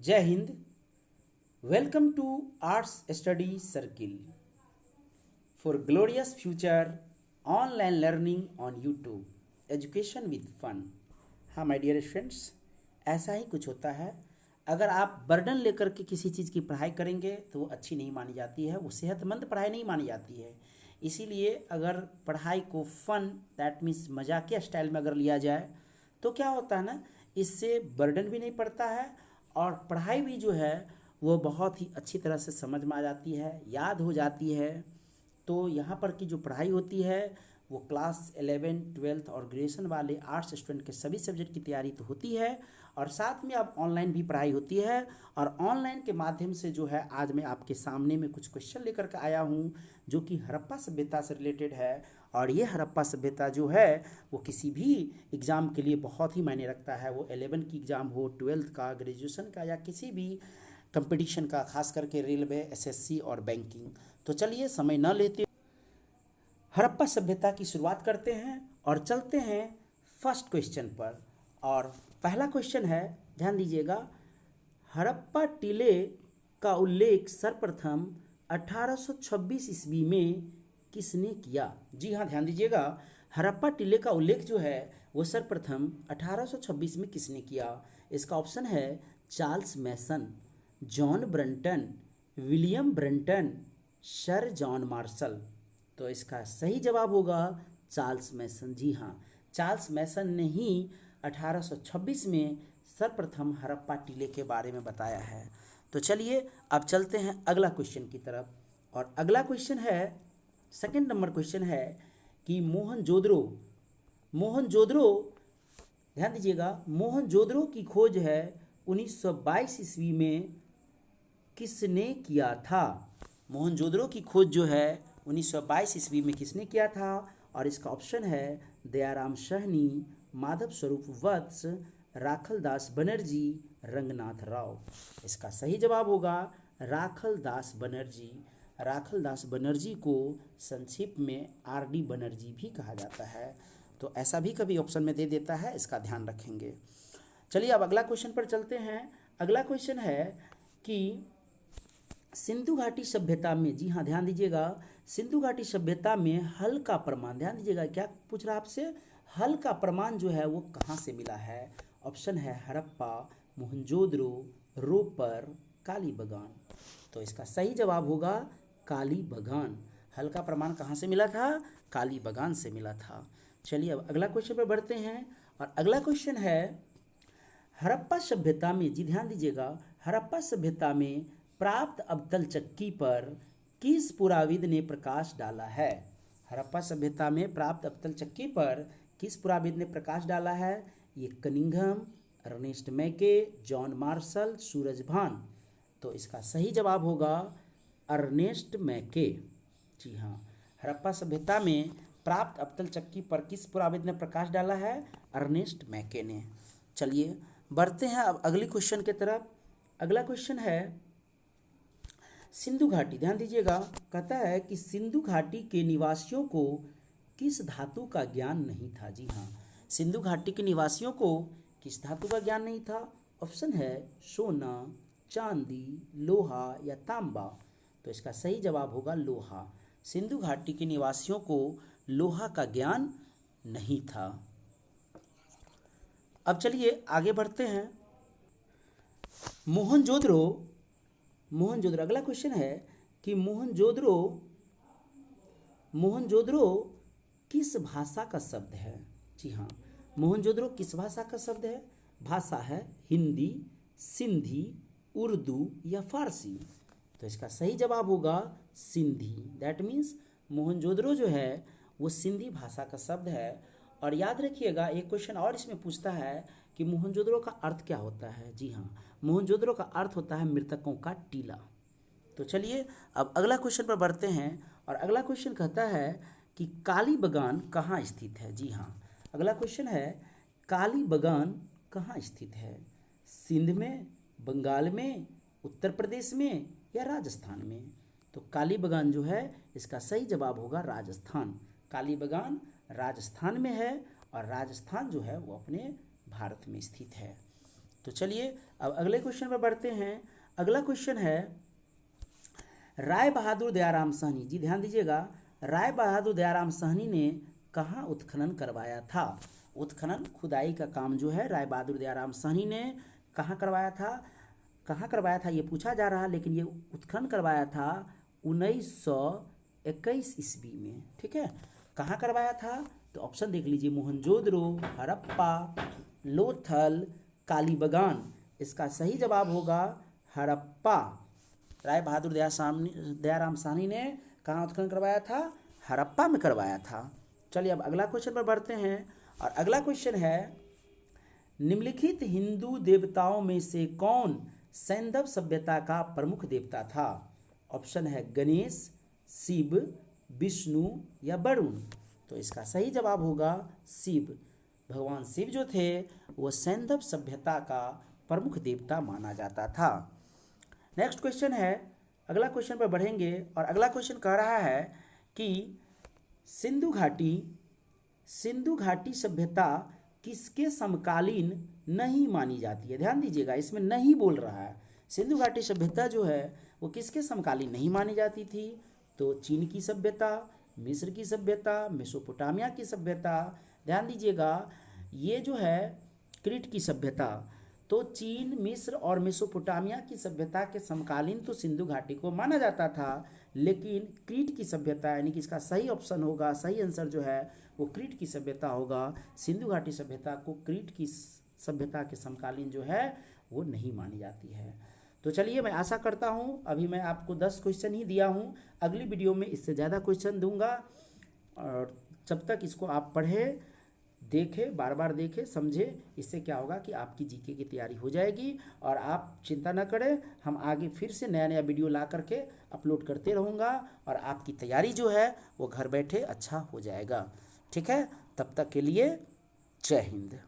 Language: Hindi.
जय हिंद। Welcome to arts study circle for glorious future online learning on YouTube education with fun. हाँ माय डियर स्टूडेंट्स, ऐसा ही कुछ होता है। अगर आप बर्डन लेकर के किसी चीज़ की पढ़ाई करेंगे तो वो अच्छी नहीं मानी जाती है, वो सेहतमंद पढ़ाई नहीं मानी जाती है। इसीलिए अगर पढ़ाई को फन दैट मीन्स मजाकिया स्टाइल में अगर लिया जाए तो क्या होता है ना, इससे बर्डन भी नहीं पड़ता है और पढ़ाई भी जो है वो बहुत ही अच्छी तरह से समझ में आ जाती है, याद हो जाती है। तो यहाँ पर की जो पढ़ाई होती है वो क्लास 11, 12 और ग्रेजुएशन वाले आर्ट्स स्टूडेंट के सभी सब्जेक्ट की तैयारी तो होती है और साथ में अब ऑनलाइन भी पढ़ाई होती है। और ऑनलाइन के माध्यम से जो है आज मैं आपके सामने में कुछ क्वेश्चन लेकर के आया हूँ जो कि हड़प्पा सभ्यता से रिलेटेड है। और ये हड़प्पा सभ्यता जो है वो किसी भी एग्ज़ाम के लिए बहुत ही मायने रखता है, वो 11 की एग्ज़ाम हो, 12th का, ग्रेजुएशन का या किसी भी कंपटीशन का, खास करके रेलवे, एसएससी और बैंकिंग। तो चलिए समय न लेते हड़प्पा सभ्यता की शुरुआत करते हैं और चलते हैं फर्स्ट क्वेश्चन पर। और पहला क्वेश्चन है, ध्यान दीजिएगा, हड़प्पा टीले का उल्लेख सर्वप्रथम 1826 ईस्वी में किसने किया? जी हाँ, ध्यान दीजिएगा, हड़प्पा टीले का उल्लेख जो है वो सर्वप्रथम 1826 में किसने किया? इसका ऑप्शन है Charles Masson, John Brunton, William Brunton, sir John Marshall. तो इसका सही जवाब होगा चार्ल्स मैसन। जी हाँ, चार्ल्स मैसन ने ही 1826 में सर्वप्रथम हड़प्पा टीले के बारे में बताया है। तो चलिए अब चलते हैं अगला क्वेश्चन की तरफ। और अगला क्वेश्चन है, सेकंड नंबर क्वेश्चन है कि मोहनजोदड़ो, ध्यान दीजिएगा, मोहनजोदड़ो की खोज है 1922 ईस्वी में किसने किया था? मोहनजोदड़ो की खोज जो है 1922 ईस्वी में किसने किया था? और इसका ऑप्शन है दयाराम साहनी, माधव स्वरूप वत्स, राखलदास बनर्जी, रंगनाथ राव। इसका सही जवाब होगा राखलदास बनर्जी। राखलदास बनर्जी को संक्षिप्त में आरडी बनर्जी भी कहा जाता है। तो ऐसा भी कभी ऑप्शन में दे देता है, इसका ध्यान रखेंगे। चलिए अब अगला क्वेश्चन पर चलते हैं। अगला क्वेश्चन है कि सिंधु घाटी सभ्यता में, जी हाँ ध्यान दीजिएगा, सिंधु घाटी सभ्यता में हल का प्रमाण, ध्यान दीजिएगा, क्या पूछ रहा है आपसे, हल का प्रमाण जो है वो कहाँ से मिला है? ऑप्शन है हड़प्पा, मोहनजोदड़ो, रोपर, कालीबंगान। तो इसका सही जवाब होगा कालीबंगान। हल का प्रमाण कहाँ से मिला था? कालीबंगान से मिला था। चलिए अब अगला क्वेश्चन पर बढ़ते हैं। और अगला क्वेश्चन है, हड़प्पा सभ्यता में, जी ध्यान दीजिएगा, हड़प्पा सभ्यता में प्राप्त अवतल चक्की पर किस पुराविद ने प्रकाश डाला है? हड़प्पा सभ्यता में प्राप्त अवतल चक्की पर किस पुराविद ने प्रकाश डाला है? ये कनिंघम, अर्नेस्ट मैके, जॉन मार्शल, सूरजभान। तो इसका सही जवाब होगा अर्नेस्ट मैके। जी हाँ, हड़प्पा सभ्यता में प्राप्त अवतल चक्की पर किस पुराविद ने प्रकाश डाला है? अर्नेस्ट मैके ने। चलिए बढ़ते हैं अब अगली क्वेश्चन की तरफ। अगला क्वेश्चन है सिंधु घाटी, ध्यान दीजिएगा, कहता है कि सिंधु घाटी के निवासियों को किस धातु का ज्ञान नहीं था? जी हाँ, सिंधु घाटी के निवासियों को किस धातु का ज्ञान नहीं था? ऑप्शन है सोना, चांदी, लोहा या तांबा। तो इसका सही जवाब होगा लोहा। सिंधु घाटी के निवासियों को लोहा का ज्ञान नहीं था। अब चलिए आगे बढ़ते हैं। मोहनजोदड़ो, अगला क्वेश्चन है कि मोहनजोदड़ो किस भाषा का शब्द है? जी हाँ, मोहनजोदड़ो किस भाषा का शब्द है? भाषा है हिंदी, सिंधी, उर्दू या फारसी। तो इसका सही जवाब होगा सिंधी। दैट मीन्स मोहनजोदड़ो जो है वो सिंधी भाषा का शब्द है। और याद रखिएगा, एक क्वेश्चन और इसमें पूछता है कि मोहनजोदड़ो का अर्थ क्या होता है? जी हाँ, मोहनजोदड़ो का अर्थ होता है मृतकों का टीला। तो चलिए अब अगला क्वेश्चन पर बढ़ते हैं। और अगला क्वेश्चन कहता है कि कालीबंगान कहाँ स्थित है? जी हाँ, अगला क्वेश्चन है कालीबंगान कहाँ स्थित है? सिंध में, बंगाल में, उत्तर प्रदेश में या राजस्थान में? तो कालीबंगान जो है इसका सही जवाब होगा राजस्थान। कालीबंगान राजस्थान में है और राजस्थान जो है वो अपने भारत में स्थित है। तो चलिए अब अगले क्वेश्चन पर बढ़ते हैं। अगला क्वेश्चन है, राय बहादुर दयाराम साहनी, जी ध्यान दीजिएगा, राय बहादुर दयाराम साहनी ने कहाँ उत्खनन करवाया था? उत्खनन खुदाई का काम जो है राय बहादुर दयाराम साहनी ने कहाँ करवाया था? कहाँ करवाया था ये पूछा जा रहा है, लेकिन ये उत्खनन करवाया था 1921 ईस्वी में। ठीक है, कहाँ करवाया था? तो ऑप्शन देख लीजिए, मोहनजोदड़ो, हड़प्पा, लोथल, कालीबगान। इसका सही जवाब होगा हड़प्पा। राय बहादुर दयाराम साहनी ने कहाँ उत्खनन करवाया था? हड़प्पा में करवाया था। चलिए अब अगला क्वेश्चन पर बढ़ते हैं, और अगला क्वेश्चन है, निम्नलिखित हिंदू देवताओं में से कौन सैंधव सभ्यता का प्रमुख देवता था? ऑप्शन है गणेश, शिव, विष्णु या वरुण। तो इसका सही जवाब होगा शिव। भगवान शिव जो थे वो सैंधव सभ्यता का प्रमुख देवता माना जाता था। नेक्स्ट क्वेश्चन है, अगला क्वेश्चन पर बढ़ेंगे, और अगला क्वेश्चन कह रहा है कि सिंधु घाटी सभ्यता किसके समकालीन नहीं मानी जाती है? ध्यान दीजिएगा, इसमें नहीं बोल रहा है। सिंधु घाटी सभ्यता जो है वो किसके समकालीन नहीं मानी जाती थी? तो चीन की सभ्यता, मिस्र की सभ्यता, मेसोपोटामिया की सभ्यता। ध्यान दीजिएगा, ये जो है क्रीट की सभ्यता, तो चीन, मिस्र और मेसोपोटामिया की सभ्यता के समकालीन तो सिंधु घाटी को माना जाता था, लेकिन क्रीट की सभ्यता, यानी कि इसका सही ऑप्शन होगा, सही आंसर जो है वो क्रीट की सभ्यता होगा। सिंधु घाटी सभ्यता को क्रीट की सभ्यता के समकालीन जो है वो नहीं मानी जाती है। तो चलिए, मैं आशा करता हूँ, अभी मैं आपको 10 क्वेश्चन ही दिया हूँ, अगली वीडियो में इससे ज़्यादा क्वेश्चन दूंगा, और जब तक इसको आप पढ़ें, देखें, बार बार देखें, समझें, इससे क्या होगा कि आपकी जीके की तैयारी हो जाएगी। और आप चिंता न करें, हम आगे फिर से नया नया वीडियो ला करके अपलोड करते रहूँगा, और आपकी तैयारी जो है वो घर बैठे अच्छा हो जाएगा। ठीक है, तब तक के लिए जय हिंद।